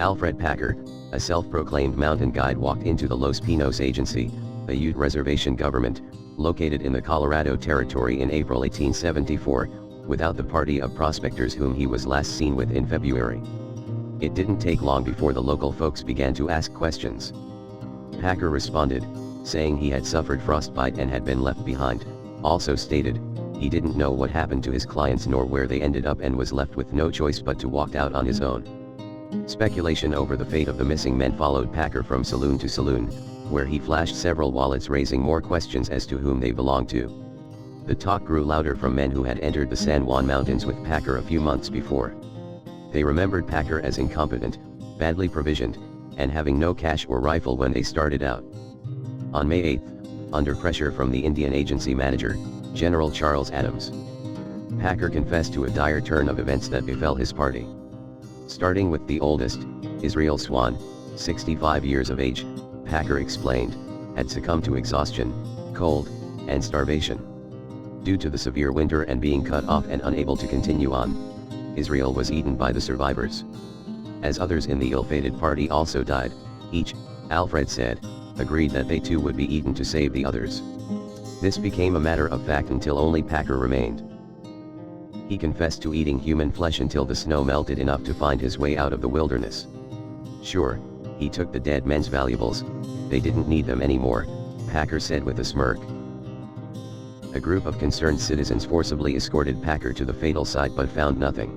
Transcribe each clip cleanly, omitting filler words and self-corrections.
Alferd Packer, a self-proclaimed mountain guide, walked into the Los Pinos Agency, a Ute reservation government, located in the Colorado Territory in April 1874, without the party of prospectors whom he was last seen with in February. It didn't take long before the local folks began to ask questions. Packer responded, saying he had suffered frostbite and had been left behind, also stated, he didn't know what happened to his clients nor where they ended up and was left with no choice but to walk out on his own. Speculation over the fate of the missing men followed Packer from saloon to saloon, where he flashed several wallets, raising more questions as to whom they belonged to. The talk grew louder from men who had entered the San Juan Mountains with Packer a few months before. They remembered Packer as incompetent, badly provisioned, and having no cash or rifle when they started out. On May 8, under pressure from the Indian Agency manager, General Charles Adams, Packer confessed to a dire turn of events that befell his party. Starting with the oldest, Israel Swan, 65 years of age, Packer explained, had succumbed to exhaustion, cold, and starvation. Due to the severe winter and being cut off and unable to continue on, Israel was eaten by the survivors. As others in the ill-fated party also died, each, Alfred said, agreed that they too would be eaten to save the others. This became a matter of fact until only Packer remained. He confessed to eating human flesh until the snow melted enough to find his way out of the wilderness. Sure, he took the dead men's valuables, they didn't need them anymore, Packer said with a smirk. A group of concerned citizens forcibly escorted Packer to the fatal site but found nothing.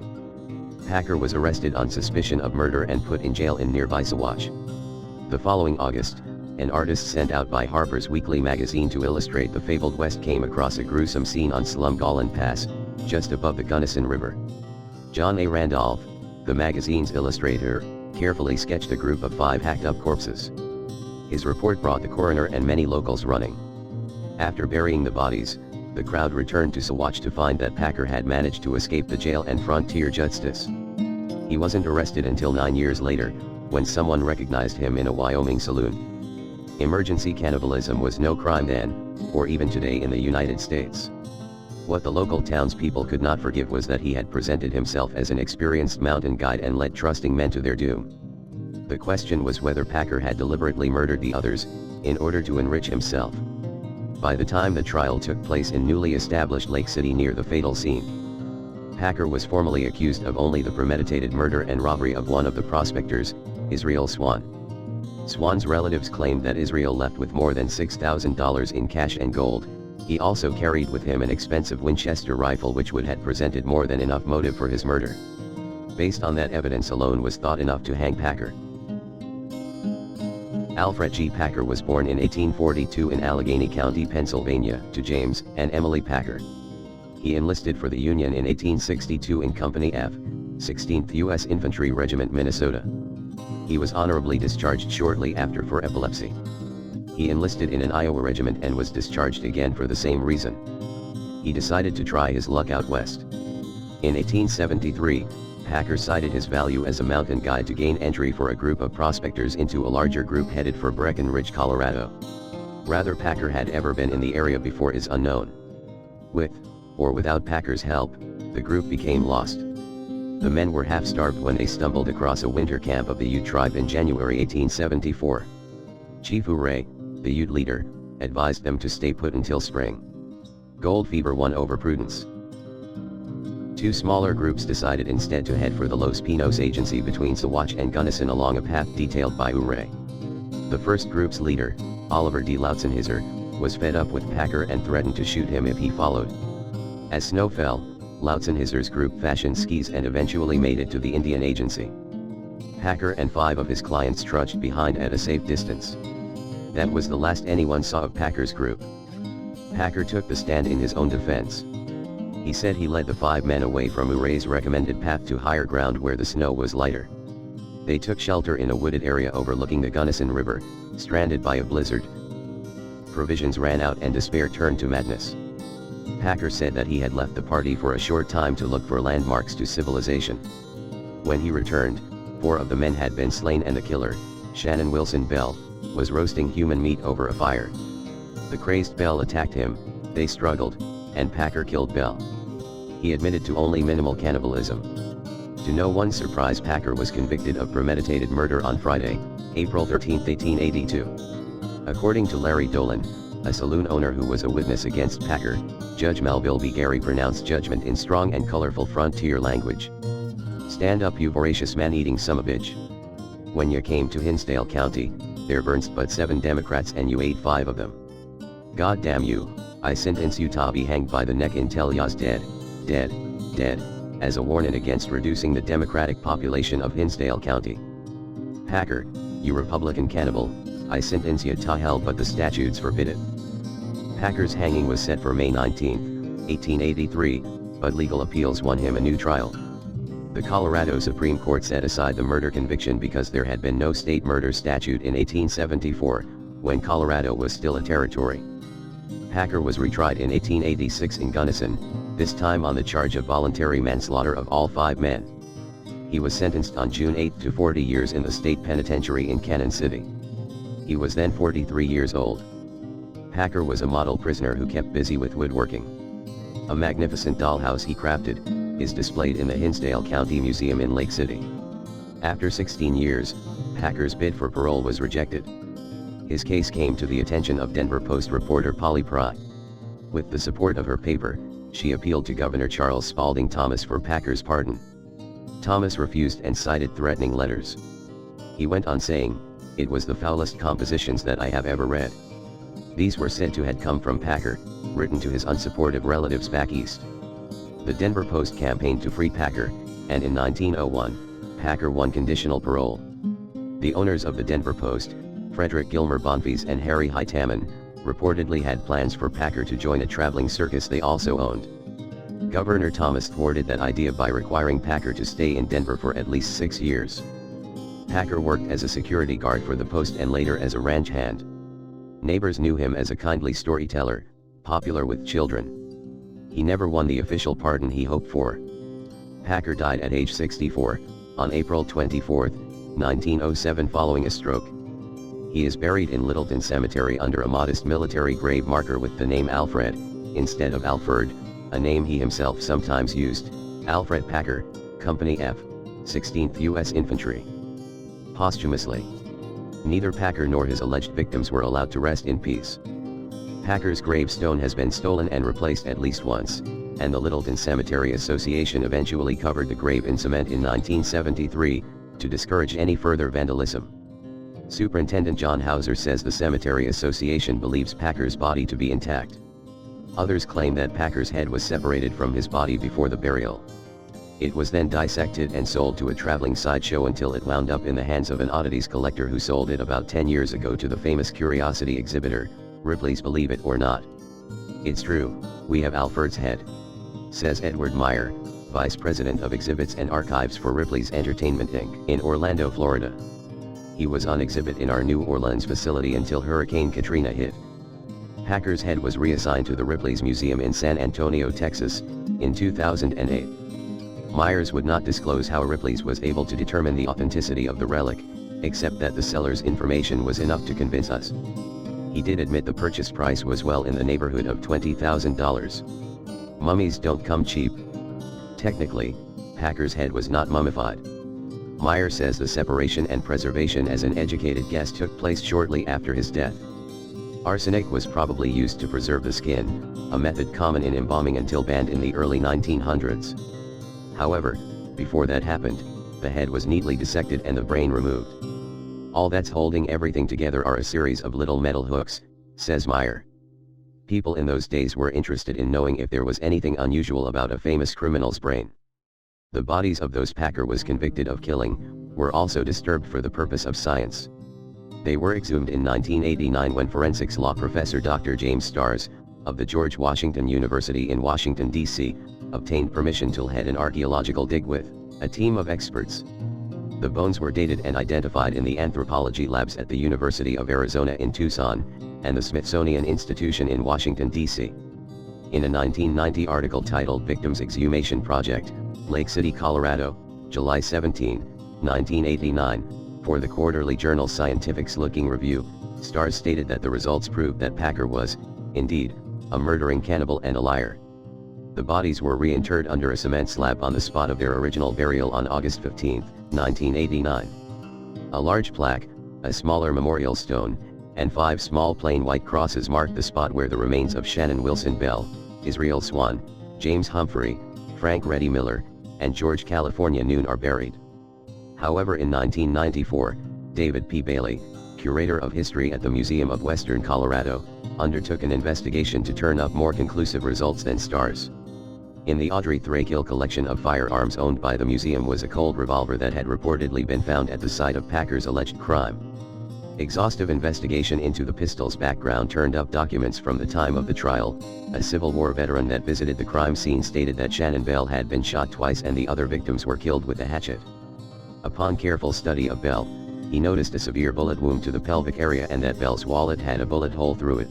Packer was arrested on suspicion of murder and put in jail in nearby Saguache. The following August, an artist sent out by Harper's Weekly magazine to illustrate the fabled West came across a gruesome scene on Slumgullen Pass, just above the Gunnison River. John A. Randolph, the magazine's illustrator, carefully sketched a group of 5 hacked-up corpses. His report brought the coroner and many locals running. After burying the bodies, the crowd returned to Saguache to find that Packer had managed to escape the jail and frontier justice. He wasn't arrested until 9 years later, when someone recognized him in a Wyoming saloon. Emergency cannibalism was no crime then, or even today in the United States. What the local townspeople could not forgive was that he had presented himself as an experienced mountain guide and led trusting men to their doom. The question was whether Packer had deliberately murdered the others, in order to enrich himself. By the time the trial took place in newly established Lake City near the fatal scene, Packer was formally accused of only the premeditated murder and robbery of one of the prospectors, Israel Swan. Swan's relatives claimed that Israel left with more than $6,000 in cash and gold. He also carried with him an expensive Winchester rifle which would have presented more than enough motive for his murder. Based on that evidence alone was thought enough to hang Packer. Alfred G. Packer was born in 1842 in Allegheny County, Pennsylvania, to James and Emily Packer. He enlisted for the Union in 1862 in Company F, 16th U.S. Infantry Regiment, Minnesota. He was honorably discharged shortly after for epilepsy. He enlisted in an Iowa regiment and was discharged again for the same reason. He decided to try his luck out west. In 1873, Packer cited his value as a mountain guide to gain entry for a group of prospectors into a larger group headed for Breckenridge, Colorado. Whether Packer had ever been in the area before is unknown. With, or without Packer's help, the group became lost. The men were half-starved when they stumbled across a winter camp of the Ute tribe in January 1874. Chief Ouray, the Ute leader, advised them to stay put until spring. Gold fever won over prudence. 2 smaller groups decided instead to head for the Los Pinos Agency between Saguache and Gunnison along a path detailed by Ouray. The first group's leader, Oliver D. Lautzenhiser, was fed up with Packer and threatened to shoot him if he followed. As snow fell, Lautzenhiser's group fashioned skis and eventually made it to the Indian Agency. Packer and 5 of his clients trudged behind at a safe distance. That was the last anyone saw of Packer's group. Packer took the stand in his own defense. He said he led the 5 men away from Ouray's recommended path to higher ground where the snow was lighter. They took shelter in a wooded area overlooking the Gunnison River, stranded by a blizzard. Provisions ran out and despair turned to madness. Packer said that he had left the party for a short time to look for landmarks to civilization. When he returned, 4 of the men had been slain and the killer, Shannon Wilson Bell, was roasting human meat over a fire. The crazed Bell attacked him, they struggled, and Packer killed Bell. He admitted to only minimal cannibalism. To no one's surprise, Packer was convicted of premeditated murder on Friday, April 13, 1882. According to Larry Dolan, a saloon owner who was a witness against Packer, Judge Melville B. Gary pronounced judgment in strong and colorful frontier language. "Stand up, you voracious man-eating summabitch. When you came to Hinsdale County, there burns but 7 Democrats and you ate 5 of them. God damn you, I sentence you to be hanged by the neck until ya's dead, dead, dead," as a warning against reducing the Democratic population of Hinsdale County. "Packer, you Republican cannibal, I sentence you to hell, but the statutes forbid it." Packer's hanging was set for May 19, 1883, but legal appeals won him a new trial. The Colorado Supreme Court set aside the murder conviction because there had been no state murder statute in 1874, when Colorado was still a territory. Packer was retried in 1886 in Gunnison, this time on the charge of voluntary manslaughter of all 5 men. He was sentenced on June 8 to 40 years in the state penitentiary in Cannon City. He was then 43 years old. Packer was a model prisoner who kept busy with woodworking. A magnificent dollhouse he crafted is displayed in the Hinsdale County Museum in Lake City. After 16 years, Packer's bid for parole was rejected. His case came to the attention of Denver Post reporter Polly Pry. With the support of her paper, she appealed to Governor Charles Spalding Thomas for Packer's pardon. Thomas refused and cited threatening letters. He went on saying, "It was the foulest compositions that I have ever read." These were said to have come from Packer, written to his unsupportive relatives back east. The Denver Post campaigned to free Packer, and in 1901, Packer won conditional parole. The owners of the Denver Post, Frederick Gilmer Bonfils and Harry Hightaman, reportedly had plans for Packer to join a traveling circus they also owned. Governor Thomas thwarted that idea by requiring Packer to stay in Denver for at least 6 years. Packer worked as a security guard for the Post and later as a ranch hand. Neighbors knew him as a kindly storyteller, popular with children. He never won the official pardon he hoped for. Packer died at age 64, on April 24, 1907 following a stroke. He is buried in Littleton Cemetery under a modest military grave marker with the name Alfred, instead of Alferd, a name he himself sometimes used, Alferd Packer, Company F, 16th U.S. Infantry. Posthumously. Neither Packer nor his alleged victims were allowed to rest in peace. Packer's gravestone has been stolen and replaced at least once, and the Littleton Cemetery Association eventually covered the grave in cement in 1973, to discourage any further vandalism. Superintendent John Hauser says the Cemetery Association believes Packer's body to be intact. Others claim that Packer's head was separated from his body before the burial. It was then dissected and sold to a traveling sideshow until it wound up in the hands of an oddities collector who sold it about 10 years ago to the famous curiosity exhibitor, Ripley's Believe It or Not. "It's true, we have Alferd's head," says Edward Meyer, Vice President of Exhibits and Archives for Ripley's Entertainment Inc. in Orlando, Florida. "He was on exhibit in our New Orleans facility until Hurricane Katrina hit." Packer's head was reassigned to the Ripley's Museum in San Antonio, Texas, in 2008. Myers would not disclose how Ripley's was able to determine the authenticity of the relic, except that the seller's information was enough to convince us. He did admit the purchase price was well in the neighborhood of $20,000. Mummies don't come cheap. Technically, Packer's head was not mummified. Meyer says the separation and preservation as an educated guess took place shortly after his death. Arsenic was probably used to preserve the skin, a method common in embalming until banned in the early 1900s. However, before that happened, the head was neatly dissected and the brain removed. "All that's holding everything together are a series of little metal hooks," says Meyer. People in those days were interested in knowing if there was anything unusual about a famous criminal's brain. The bodies of those Packer was convicted of killing were also disturbed for the purpose of science. They were exhumed in 1989 when forensics law professor Dr. James Starrs, of the George Washington University in Washington, D.C., obtained permission to head an archaeological dig with a team of experts. The bones were dated and identified in the anthropology labs at the University of Arizona in Tucson, and the Smithsonian Institution in Washington, D.C. In a 1990 article titled Victims Exhumation Project, Lake City, Colorado, July 17, 1989, for the quarterly journal Scientific's Looking Review, Starrs stated that the results proved that Packer was, indeed, a murdering cannibal and a liar. The bodies were reinterred under a cement slab on the spot of their original burial on August 15, 1989. A large plaque, a smaller memorial stone, and 5 small plain white crosses marked the spot where the remains of Shannon Wilson Bell, Israel Swan, James Humphrey, Frank Reddy Miller, and George California Noon are buried. However, in 1994, David P. Bailey, curator of history at the Museum of Western Colorado, undertook an investigation to turn up more conclusive results than stars. In the Audrey Thrakill collection of firearms owned by the museum was a Colt revolver that had reportedly been found at the site of Packer's alleged crime. Exhaustive investigation into the pistol's background turned up documents from the time of the trial. A Civil War veteran that visited the crime scene stated that Shannon Bell had been shot twice and the other victims were killed with a hatchet. Upon careful study of Bell, he noticed a severe bullet wound to the pelvic area and that Bell's wallet had a bullet hole through it.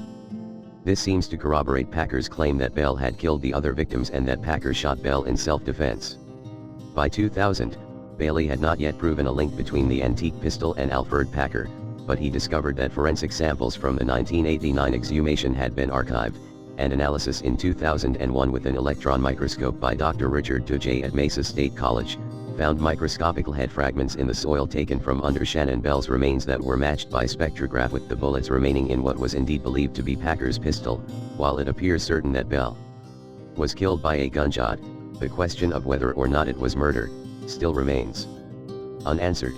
This seems to corroborate Packer's claim that Bell had killed the other victims and that Packer shot Bell in self-defense. By 2000, Bailey had not yet proven a link between the antique pistol and Alferd Packer, but he discovered that forensic samples from the 1989 exhumation had been archived, and analysis in 2001 with an electron microscope by Dr. Richard Tujay at Mesa State College, found microscopic head fragments in the soil taken from under Shannon Bell's remains that were matched by spectrograph with the bullets remaining in what was indeed believed to be Packer's pistol. While it appears certain that Bell was killed by a gunshot, the question of whether or not it was murder still remains unanswered.